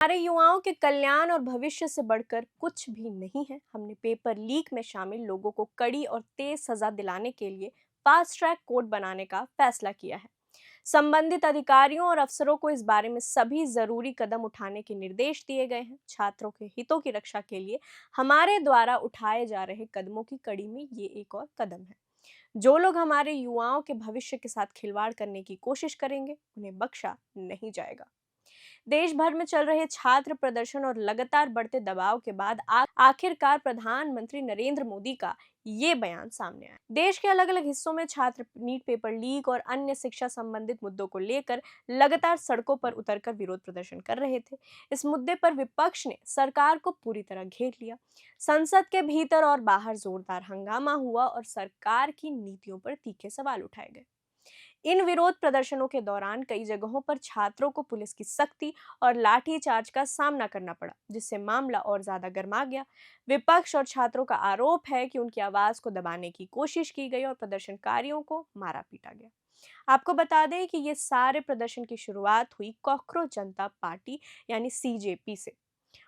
हमारे युवाओं के कल्याण और भविष्य से बढ़कर कुछ भी नहीं है। हमने पेपर लीक में शामिल लोगों को कड़ी और तेज सजा दिलाने के लिए फास्ट ट्रैक कोर्ट बनाने का फैसला किया है। संबंधित अधिकारियों और अफसरों को इस बारे में सभी जरूरी कदम उठाने के निर्देश दिए गए हैं। छात्रों के हितों की रक्षा के लिए हमारे द्वारा उठाए जा रहे कदमों की कड़ी में ये एक और कदम है। जो लोग हमारे युवाओं के भविष्य के साथ खिलवाड़ करने की कोशिश करेंगे, उन्हें बख्शा नहीं जाएगा। देश भर में चल रहे छात्र प्रदर्शन और लगातार बढ़ते दबाव के बाद आखिरकार प्रधानमंत्री नरेंद्र मोदी का ये बयान सामने आया। देश के अलग अलग हिस्सों में छात्र नीट पेपर लीक और अन्य शिक्षा संबंधित मुद्दों को लेकर लगातार सड़कों पर उतरकर विरोध प्रदर्शन कर रहे थे। इस मुद्दे पर विपक्ष ने सरकार को पूरी तरह घेर लिया। संसद के भीतर और बाहर जोरदार हंगामा हुआ और सरकार की नीतियों पर तीखे सवाल उठाए गए। इन विरोध प्रदर्शनों के दौरान कई जगहों पर छात्रों को पुलिस की सख्ती और लाठीचार्ज का सामना करना पड़ा, जिससे मामला और ज्यादा गर्मा गया। विपक्ष और छात्रों का आरोप है कि उनकी आवाज को दबाने की कोशिश की गई और प्रदर्शनकारियों को मारा पीटा गया। आपको बता दें कि ये सारे प्रदर्शन की शुरुआत हुई कॉकरोच जनता पार्टी यानी सीजेपी से।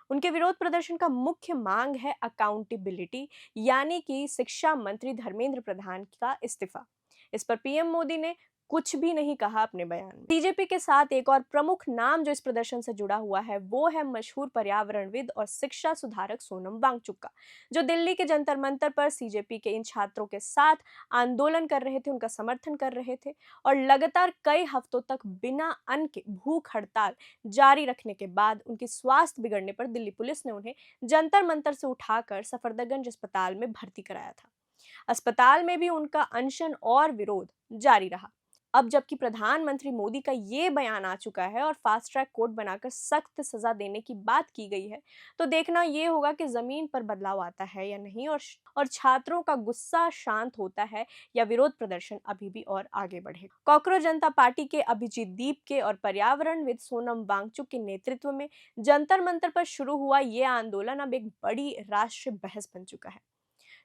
उनके विरोध प्रदर्शन का मुख्य मांग है अकाउंटेबिलिटी, यानी कि शिक्षा मंत्री धर्मेंद्र प्रधान का इस्तीफा। इस पर पीएम मोदी ने कुछ भी नहीं कहा अपने बयान में। बीजेपी के साथ एक और प्रमुख नाम जो इस प्रदर्शन से जुड़ा हुआ है वो है मशहूर पर्यावरणविद और शिक्षा सुधारक सोनम वांगचुक का, जो दिल्ली के जंतर मंतर पर सीजेपी के इन छात्रों के साथ आंदोलन कर रहे थे, उनका समर्थन कर रहे थे और लगातार कई हफ्तों तक बिना अन्न के भूख हड़ताल जारी रखने के बाद उनकी स्वास्थ्य बिगड़ने पर दिल्ली पुलिस ने उन्हें जंतर मंतर से उठाकर सफदरजंग अस्पताल में भर्ती कराया था। अस्पताल में भी उनका अनशन और विरोध जारी रहा। अब जबकि प्रधानमंत्री मोदी का ये बयान आ चुका है और फास्ट ट्रैक कोर्ट बनाकर सख्त सजा देने की बात की गई है, तो देखना ये होगा कि जमीन पर बदलाव आता है या नहीं और छात्रों का गुस्सा शांत होता है या विरोध प्रदर्शन अभी भी और आगे बढ़ेगा। कॉकरोच जनता पार्टी के अभिजीत दीप के और पर्यावरणविद सोनम वांगचुक के नेतृत्व में जंतर मंतर पर शुरू हुआ ये आंदोलन अब एक बड़ी राष्ट्रीय बहस बन चुका है।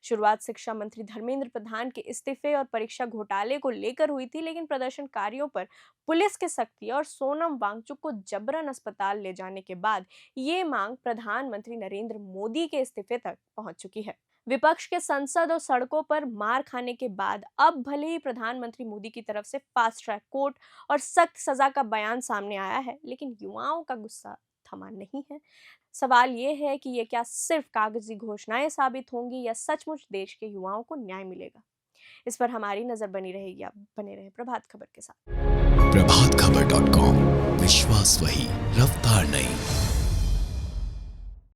शुरुआत शिक्षा मंत्री धर्मेंद्र प्रधान के इस्तीफे और परीक्षा घोटाले को लेकर हुई थी, लेकिन प्रदर्शनकारियों पर पुलिस की सख्ती और सोनम वांगचुक को जबरन अस्पताल ले जाने के बाद ये मांग प्रधानमंत्री नरेंद्र मोदी के इस्तीफे तक पहुंच चुकी है। विपक्ष के संसद और सड़कों पर मार खाने के बाद अब भले ही प्रधानमंत्री मोदी की तरफ से फास्ट ट्रैक कोर्ट और सख्त सजा का बयान सामने आया है, लेकिन युवाओं का गुस्सा थमा नहीं है। सवाल ये है कि ये क्या सिर्फ कागजी घोषणाएं साबित होंगी या सचमुच देश के युवाओं को न्याय मिलेगा। इस पर हमारी नजर बनी रहेगी। आप बने रहे प्रभात खबर के साथ। प्रभात खबर .com, विश्वास वही, रफ्तार नहीं।